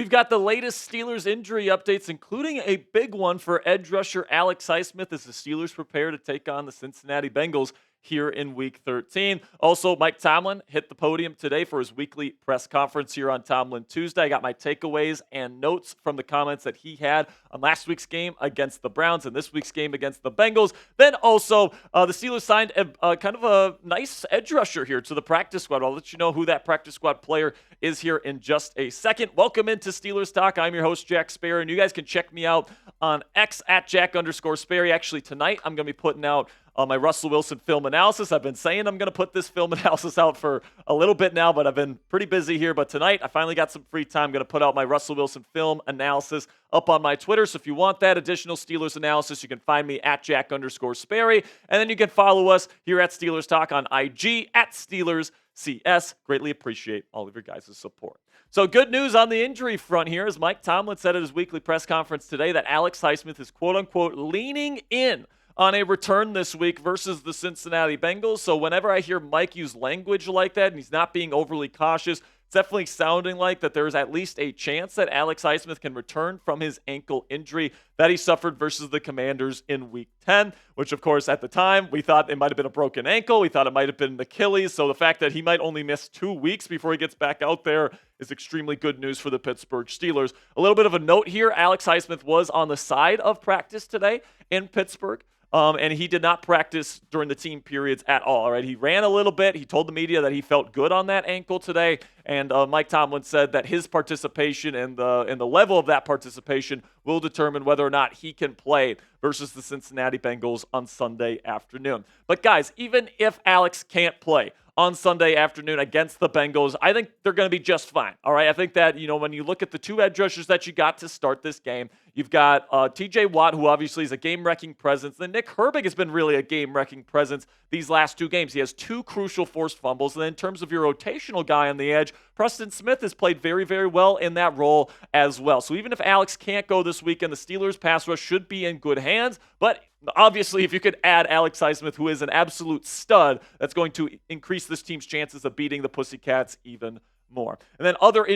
We've got the latest Steelers injury updates, including a big one for edge rusher Alex Highsmith as the Steelers prepare to take on the Cincinnati Bengals here in Week 13. Also, Mike Tomlin hit the podium today for his weekly press conference here on Tomlin Tuesday. I got my takeaways and notes from the comments that he had on last week's game against the Browns and this week's game against the Bengals. Then also, the Steelers signed a kind of a nice edge rusher here to the practice squad. I'll let you know who that practice squad player is here in just a second. Welcome into Steelers Talk. I'm your host, Jack Sperry, and you guys can check me out on X at Jack_Sperry. Actually, tonight I'm going to be putting out my Russell Wilson film analysis. I've been saying I'm going to put this film analysis out for a little bit now, but I've been pretty busy here. But tonight, I finally got some free time. I'm going to put out my Russell Wilson film analysis up on my Twitter. So if you want that additional Steelers analysis, you can find me at Jack_Sperry. And then you can follow us here at Steelers Talk on IG at SteelersCS. Greatly appreciate all of your guys' support. So good news on the injury front here, as Mike Tomlin said at his weekly press conference today that Alex Highsmith is quote-unquote leaning in on a return this week versus the Cincinnati Bengals. So whenever I hear Mike use language like that and he's not being overly cautious, it's definitely sounding like that there's at least a chance that Alex Highsmith can return from his ankle injury that he suffered versus the Commanders in Week 10, which, of course, at the time, we thought it might have been a broken ankle. We thought it might have been an Achilles. So the fact that he might only miss 2 weeks before he gets back out there is extremely good news for the Pittsburgh Steelers. A little bit of a note here, Alex Highsmith was on the side of practice today in Pittsburgh. And he did not practice during the team periods at all. Right? He ran a little bit. He told the media that he felt good on that ankle today. And Mike Tomlin said that his participation and the level of that participation will determine whether or not he can play versus the Cincinnati Bengals on Sunday afternoon. But guys, even if Alex can't play on Sunday afternoon against the Bengals, I think they're going to be just fine. All right, I think that, when you look at the two edge rushers that you got to start this game, you've got T.J. Watt, who obviously is a game-wrecking presence. Then Nick Herbig has been really a game-wrecking presence these last 2 games. He has 2 crucial forced fumbles. And then in terms of your rotational guy on the edge, Preston Smith has played very, very well in that role as well. So even if Alex can't go this weekend, the Steelers' pass rush should be in good hands. But obviously, if you could add Alex Highsmith, who is an absolute stud, that's going to increase this team's chances of beating the Pussycats even more. And then other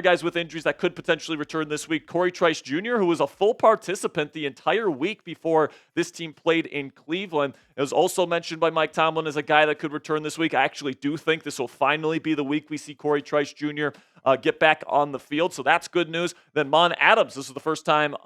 guys with injuries that could potentially return this week. Corey Trice Jr., who was a full participant the entire week before this team played in Cleveland. It was also mentioned by Mike Tomlin as a guy that could return this week. I actually do think this will finally be the week we see Corey Trice Jr. Get back on the field, so that's good news. Then Mon Adams, this is the first time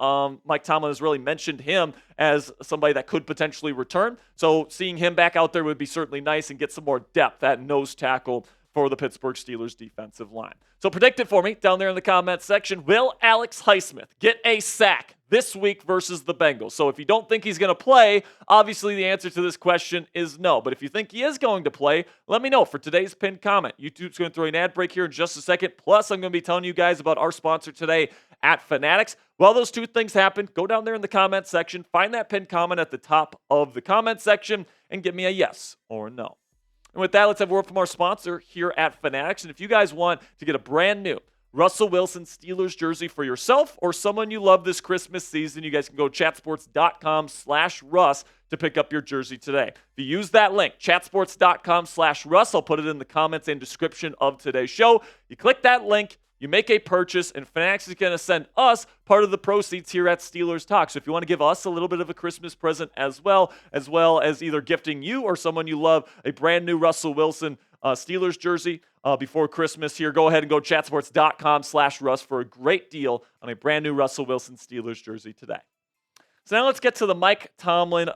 Mike Tomlin has really mentioned him as somebody that could potentially return. So seeing him back out there would be certainly nice and get some more depth at nose tackle for the Pittsburgh Steelers defensive line. So predict it for me down there in the comment section. Will Alex Highsmith get a sack this week versus the Bengals? So if you don't think he's going to play, obviously the answer to this question is no. But if you think he is going to play, let me know for today's pinned comment. YouTube's going to throw an ad break here in just a second. Plus, I'm going to be telling you guys about our sponsor today at Fanatics. While those 2 things happen, go down there in the comment section, find that pinned comment at the top of the comment section, and give me a yes or a no. And with that, let's have a word from our sponsor here at Fanatics. And if you guys want to get a brand new Russell Wilson Steelers jersey for yourself or someone you love this Christmas season, you guys can go chatsports.com/Russ to pick up your jersey today. If you use that link, chatsports.com/Russ, I'll put it in the comments and description of today's show. You click that link, you make a purchase, and Fanatics is going to send us part of the proceeds here at Steelers Talk. So if you want to give us a little bit of a Christmas present as well as either gifting you or someone you love a brand new Russell Wilson Steelers jersey before Christmas here, go ahead and go chatsports.com/Russ for a great deal on a brand new Russell Wilson Steelers jersey today. So now let's get to the Mike Tomlin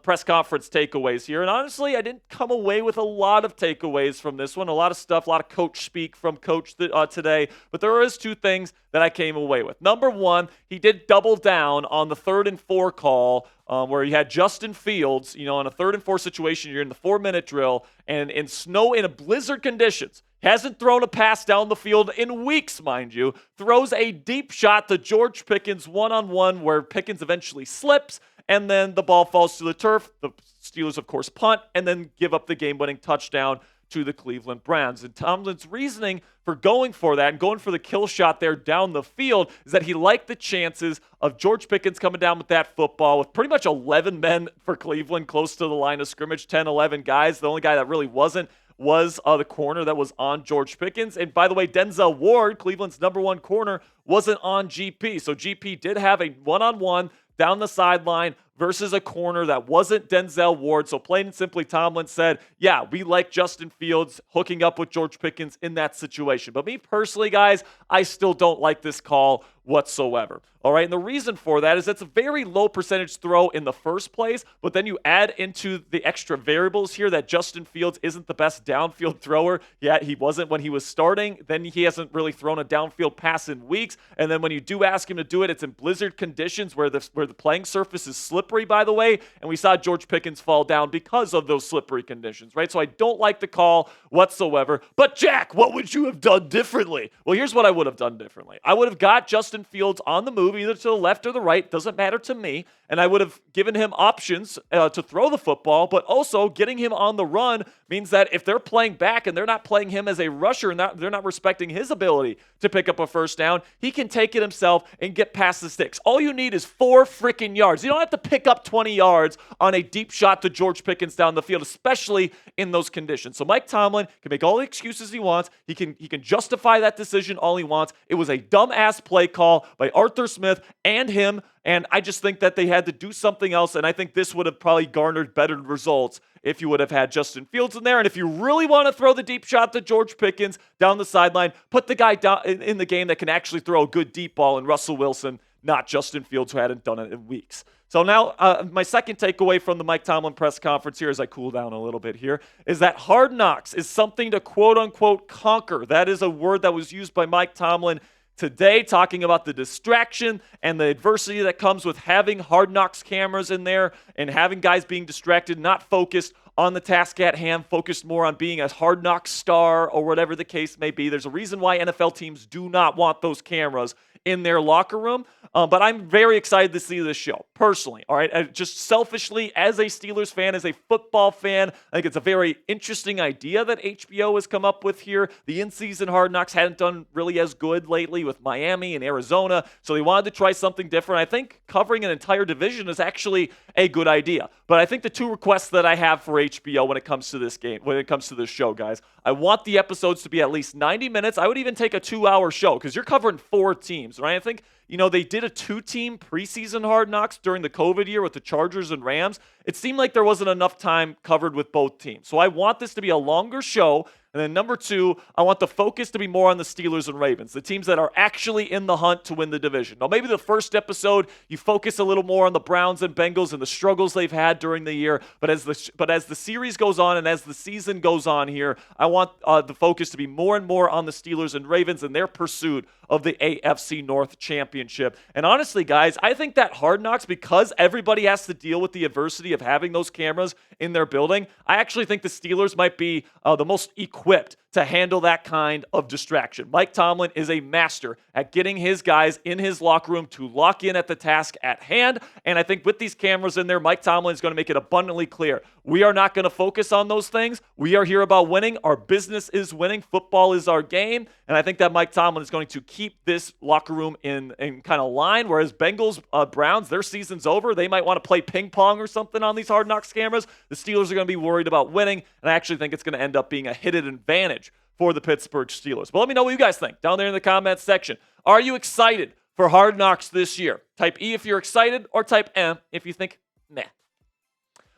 press conference takeaways here. And honestly, I didn't come away with a lot of takeaways from this one. A lot of stuff, a lot of coach speak from Coach today. But there is 2 things that I came away with. Number 1, he did double down on the 3rd and 4 call where he had Justin Fields, on a 3rd and 4 situation. You're in the 4-minute drill and in snow in blizzard conditions. Hasn't thrown a pass down the field in weeks, mind you. Throws a deep shot to George Pickens one-on-one where Pickens eventually slips, and then the ball falls to the turf. The Steelers, of course, punt, and then give up the game-winning touchdown to the Cleveland Browns. And Tomlin's reasoning for going for that and going for the kill shot there down the field is that he liked the chances of George Pickens coming down with that football with pretty much 11 men for Cleveland close to the line of scrimmage, 10, 11 guys. The only guy that really wasn't was the corner that was on George Pickens. And by the way, Denzel Ward, Cleveland's number one corner, wasn't on GP. So GP did have a one-on-one down the sideline versus a corner that wasn't Denzel Ward. So plain and simply, Tomlin said, yeah, we like Justin Fields hooking up with George Pickens in that situation. But me personally, guys, I still don't like this call whatsoever. All right, and the reason for that is it's a very low percentage throw in the first place, but then you add into the extra variables here that Justin Fields isn't the best downfield thrower. Yeah, he wasn't when he was starting. Then he hasn't really thrown a downfield pass in weeks. And then when you do ask him to do it, it's in blizzard conditions where the playing surface is slippery, by the way, and we saw George Pickens fall down because of those slippery conditions, right? So I don't like the call whatsoever. But Jack, what would you have done differently? Well, here's what I would have done differently. I would have got Justin Fields on the move, either to the left or the right, doesn't matter to me, and I would have given him options to throw the football, but also getting him on the run means that if they're playing back and they're not playing him as a rusher and they're not respecting his ability to pick up a first down, he can take it himself and get past the sticks. All you need is 4 freaking yards. You don't have to pick up 20 yards on a deep shot to George Pickens down the field, especially in those conditions. So Mike Tomlin can make all the excuses he wants. He can justify that decision all he wants. It was a dumbass play call by Arthur Smith and him, and I just think that they had to do something else, and I think this would have probably garnered better results if you would have had Justin Fields in there. And if you really want to throw the deep shot to George Pickens down the sideline, put the guy down in the game that can actually throw a good deep ball, and Russell Wilson, not Justin Fields, who hadn't done it in weeks. So now my second takeaway from the Mike Tomlin press conference here, as I cool down a little bit here, is that hard knocks is something to quote-unquote conquer. That is a word that was used by Mike Tomlin today, talking about the distraction and the adversity that comes with having hard knocks cameras in there and having guys being distracted, not focused on the task at hand, focused more on being a hard knock star or whatever the case may be. There's a reason why NFL teams do not want those cameras in their locker room. But I'm very excited to see this show, personally. All right, just selfishly, as a Steelers fan, as a football fan, I think it's a very interesting idea that HBO has come up with here. The in-season Hard Knocks hadn't done really as good lately with Miami and Arizona, so they wanted to try something different. I think covering an entire division is actually a good idea. But I think the 2 requests that I have for HBO when it comes to this game, when it comes to this show, guys, I want the episodes to be at least 90 minutes. I would even take a 2-hour show because you're covering 4 teams, right? I think, they did a 2-team preseason Hard Knocks during the COVID year with the Chargers and Rams. It seemed like there wasn't enough time covered with both teams. So I want this to be a longer show. And then number 2, I want the focus to be more on the Steelers and Ravens, the teams that are actually in the hunt to win the division. Now, maybe the first episode, you focus a little more on the Browns and Bengals and the struggles they've had during the year. But as the series goes on and as the season goes on here, I want the focus to be more and more on the Steelers and Ravens and their pursuit of the AFC North Championship. And honestly, guys, I think that Hard Knocks, because everybody has to deal with the adversity of having those cameras in their building, I actually think the Steelers might be the most equipped to handle that kind of distraction. Mike Tomlin is a master at getting his guys in his locker room to lock in at the task at hand. And I think with these cameras in there, Mike Tomlin is going to make it abundantly clear. We are not going to focus on those things. We are here about winning. Our business is winning. Football is our game. And I think that Mike Tomlin is going to keep this locker room in kind of line, whereas Bengals, Browns, their season's over. They might want to play ping pong or something on these Hard Knocks cameras. The Steelers are going to be worried about winning, and I actually think it's going to end up being a hidden advantage for the Pittsburgh Steelers. But let me know what you guys think down there in the comments section. Are you excited for Hard Knocks this year? Type E if you're excited, or type M if you think meh.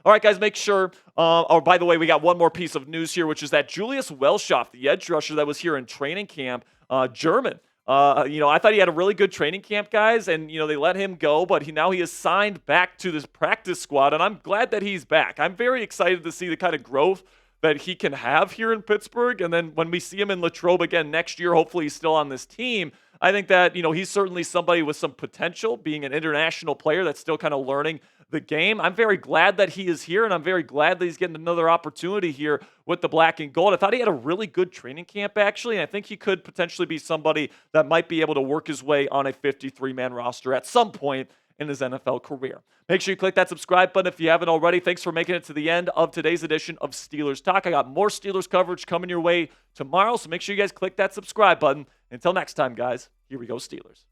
All right, guys, make sure, by the way, we got one more piece of news here, which is that Julius Welschof, the edge rusher that was here in training camp, German. I thought he had a really good training camp, guys, and, they let him go, but now he is signed back to this practice squad, and I'm glad that he's back. I'm very excited to see the kind of growth that he can have here in Pittsburgh, and then when we see him in Latrobe again next year, hopefully he's still on this team. I think that, he's certainly somebody with some potential, being an international player that's still kind of learning the game. I'm very glad that he is here, and I'm very glad that he's getting another opportunity here with the black and gold. I thought he had a really good training camp, actually, and I think he could potentially be somebody that might be able to work his way on a 53-man roster at some point in his NFL career. Make sure you click that subscribe button if you haven't already. Thanks for making it to the end of today's edition of Steelers Talk. I got more Steelers coverage coming your way tomorrow, so make sure you guys click that subscribe button. Until next time, guys, here we go, Steelers.